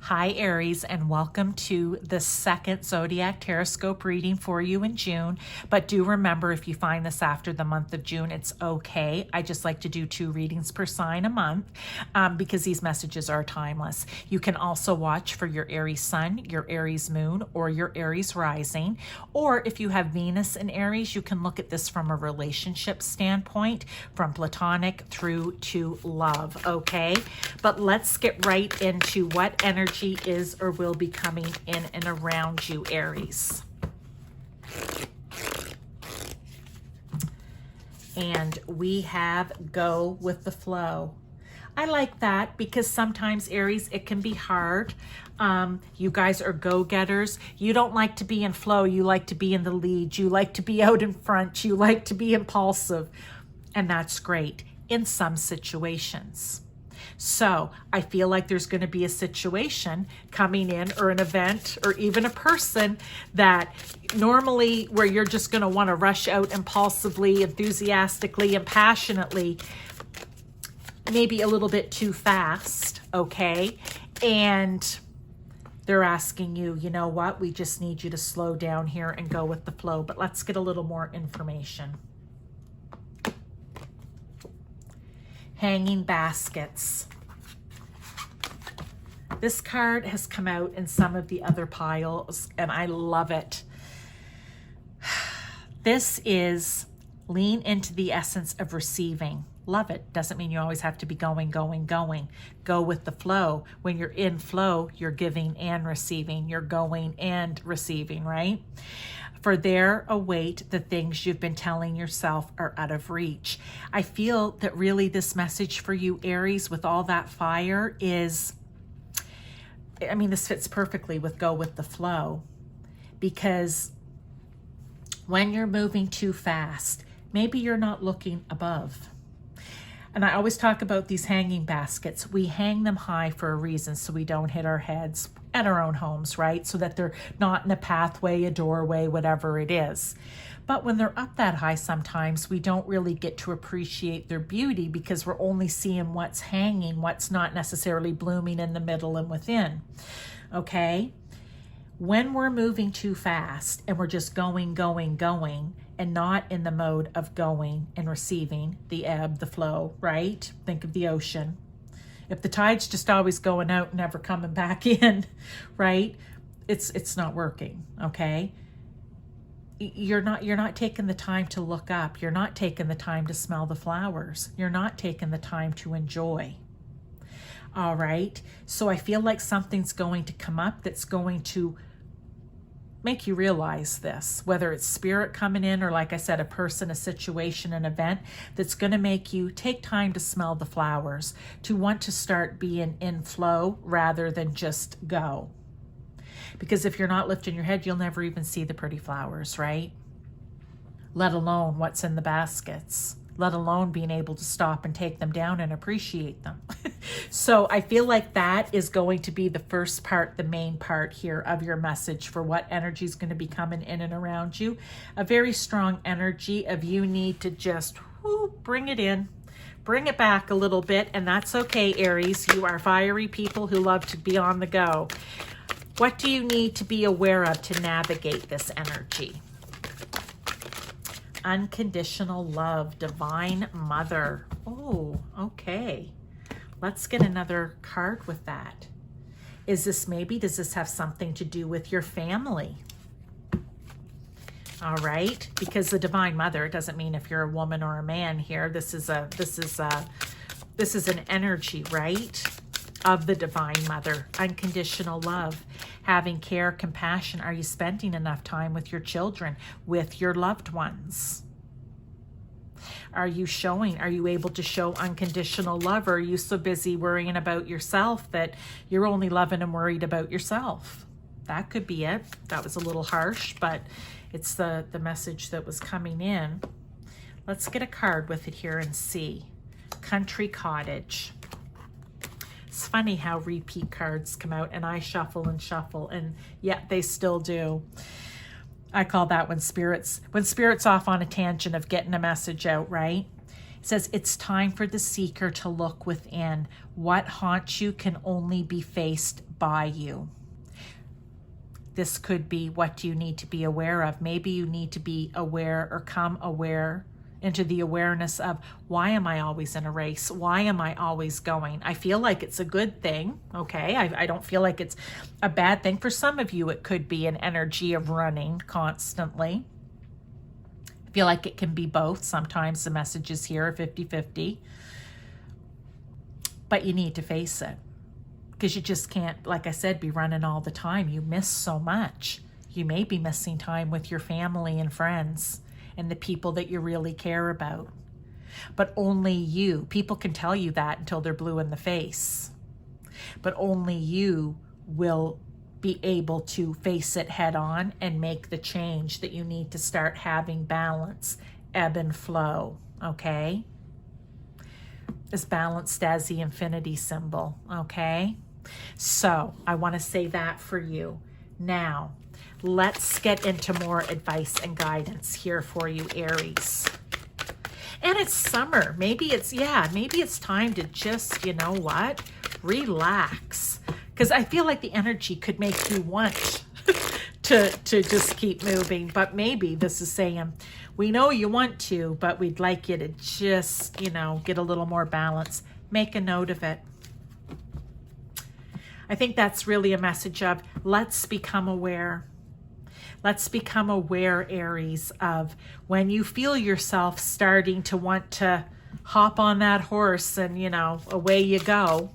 Hi Aries, and welcome to the second Zodiac Taroscope reading for you in June. But do remember, if you find this after the month of June, it's okay. I just like to do 2 readings per sign a month because these messages are timeless. You can also watch for your Aries Sun, your Aries Moon, or your Aries Rising. Or if you have Venus in Aries, you can look at this from a relationship standpoint, from platonic through to love, okay? But let's get right into what energy is or will be coming in and around you, Aries. And we have go with the flow. I like that because sometimes, Aries, it can be hard. You guys are go-getters. You don't like to be in flow. You like to be in the lead. You like to be out in front. You like to be impulsive. And that's great in some situations. So I feel like there's going to be a situation coming in, or an event, or even a person that normally where you're just going to want to rush out impulsively, enthusiastically, and passionately, maybe a little bit too fast, okay? And they're asking you, you know what, we just need you to slow down here and go with the flow. But let's get a little more information. Hanging baskets. This card has come out in some of the other piles, and I love it. This is lean into the essence of receiving. Love it. Doesn't mean you always have to be going. Go with the flow. When you're in flow, you're giving and receiving. You're going and receiving, right? For there await the things you've been telling yourself are out of reach. I feel that really this message for you, Aries, with all that fire is, I mean, this fits perfectly with go with the flow, because when you're moving too fast, maybe you're not looking above. And I always talk about these hanging baskets. We hang them high for a reason, so we don't hit our heads at our own homes, right? So that they're not in a pathway, a doorway, whatever it is. But when they're up that high, sometimes we don't really get to appreciate their beauty because we're only seeing what's hanging, what's not necessarily blooming in the middle and within, okay? When we're moving too fast and we're just going, and not in the mode of going and receiving, the ebb, the flow, right? Think of the ocean. If the tide's just always going out and never coming back in, right? It's not working, okay? You're not taking the time to look up. You're not taking the time to smell the flowers. You're not taking the time to enjoy. All right? So I feel like something's going to come up that's going to make you realize this, whether it's spirit coming in or, like I said, a person, a situation, an event that's going to make you take time to smell the flowers, to want to start being in flow rather than just go. Because if you're not lifting your head, you'll never even see the pretty flowers, right? Let alone what's in the baskets, let alone being able to stop and take them down and appreciate them. So I feel like that is going to be the first part, the main part here of your message for what energy is going to be coming in and around you. A very strong energy of you need to just bring it in, bring it back a little bit, and that's okay, Aries. You are fiery people who love to be on the go. What do you need to be aware of to navigate this energy? Unconditional love, Divine Mother. Oh, okay. Let's get another card with that. Does this have something to do with your family? All right, because the Divine Mother doesn't mean if you're a woman or a man here. This is an energy, right? Of the Divine Mother, unconditional love, having care, compassion. Are you spending enough time with your children, with your loved ones? Are you able to show unconditional love, or are you so busy worrying about yourself that you're only loving and worried about yourself? That could be it. That was a little harsh, but it's the message that was coming in. Let's get a card with it here and see. Country Cottage. It's funny how repeat cards come out, and I shuffle, and yet they still do. I call that when spirit's off on a tangent of getting a message out, right? It says, it's time for the seeker to look within. What haunts you can only be faced by you. This could be, what do you need to be aware of? Maybe you need to be aware or come aware into the awareness of, why am I always in a race? Why am I always going? I feel like it's a good thing, okay? I don't feel like it's a bad thing. For some of you, it could be an energy of running constantly. I feel like it can be both. Sometimes the messages here are 50-50. But you need to face it, because you just can't, like I said, be running all the time. You miss so much. You may be missing time with your family and friends and the people that you really care about. But only you, people can tell you that until they're blue in the face, but only you will be able to face it head on and make the change that you need to start having balance, ebb and flow, okay? As balanced as the infinity symbol, okay? So I want to say that for you. Now, let's get into more advice and guidance here for you, Aries. And it's summer. Maybe it's time to just, you know what, relax. Because I feel like the energy could make you want to just keep moving. But maybe this is saying, we know you want to, but we'd like you to just, you know, get a little more balance. Make a note of it. I think that's really a message of, let's become aware. Let's become aware, Aries, of when you feel yourself starting to want to hop on that horse and, you know, away you go.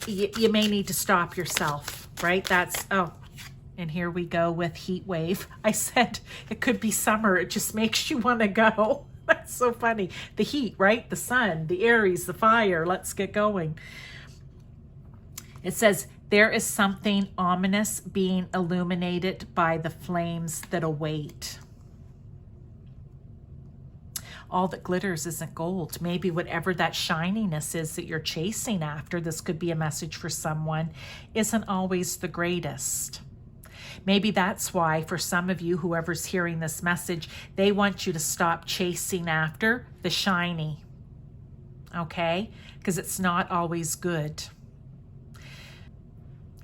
You may need to stop yourself, right? And here we go with heat wave. I said it could be summer. It just makes you want to go. That's so funny. The heat, right? The sun, the Aries, the fire. Let's get going. It says, there is something ominous being illuminated by the flames that await. All that glitters isn't gold. Maybe whatever that shininess is that you're chasing after, this could be a message for someone, isn't always the greatest. Maybe that's why for some of you, whoever's hearing this message, they want you to stop chasing after the shiny, okay? Because it's not always good.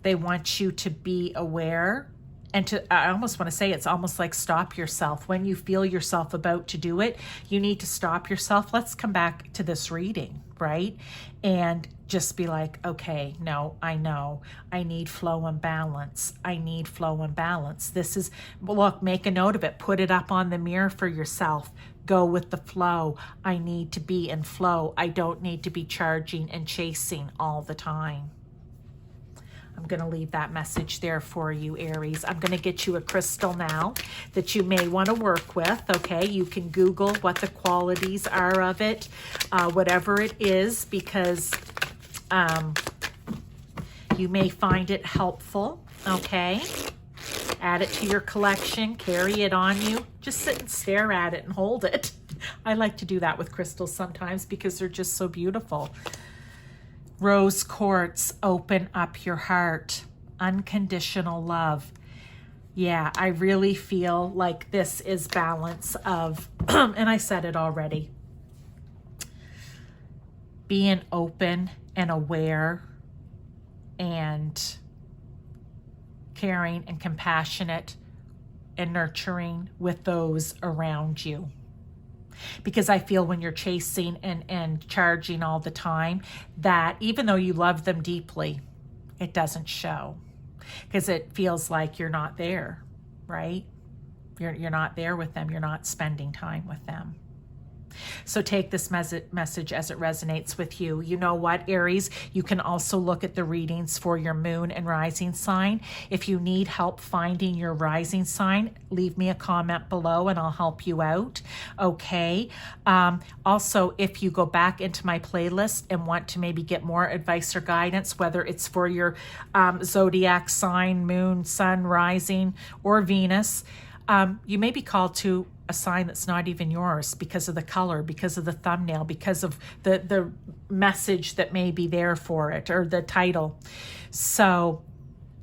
They want you to be aware and to, I almost want to say, it's almost like stop yourself. When you feel yourself about to do it, you need to stop yourself. Let's come back to this reading, right? And just be like, okay, no, I know. I need flow and balance. I need flow and balance. This is, look, make a note of it. Put it up on the mirror for yourself. Go with the flow. I need to be in flow. I don't need to be charging and chasing all the time. I'm going to leave that message there for you, Aries. I'm going to get you a crystal now that you may want to work with, okay? You can Google what the qualities are of it, whatever it is, because you may find it helpful, okay? Add it to your collection, carry it on you. Just sit and stare at it and hold it. I like to do that with crystals sometimes because they're just so beautiful. Rose quartz, open up your heart. Unconditional love. Yeah, I really feel like this is balance of, and I said it already, being open and aware and caring and compassionate and nurturing with those around you. Because I feel when you're chasing and charging all the time, that even though you love them deeply, it doesn't show. Because it feels like you're not there, right? You're not there with them. You're not spending time with them. So take this message as it resonates with you. You know what, Aries? You can also look at the readings for your moon and rising sign. If you need help finding your rising sign, leave me a comment below and I'll help you out. Okay. Also, if you go back into my playlist and want to maybe get more advice or guidance, whether it's for your zodiac sign, moon, sun, rising, or Venus, you may be called to a sign that's not even yours because of the color, because of the thumbnail, because of the message that may be there for it or the title. So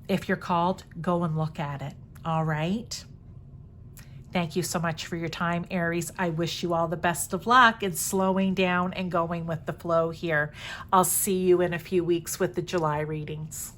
if you're called, go and look at it. All right. Thank you so much for your time, Aries. I wish you all the best of luck in slowing down and going with the flow here. I'll see you in a few weeks with the July readings.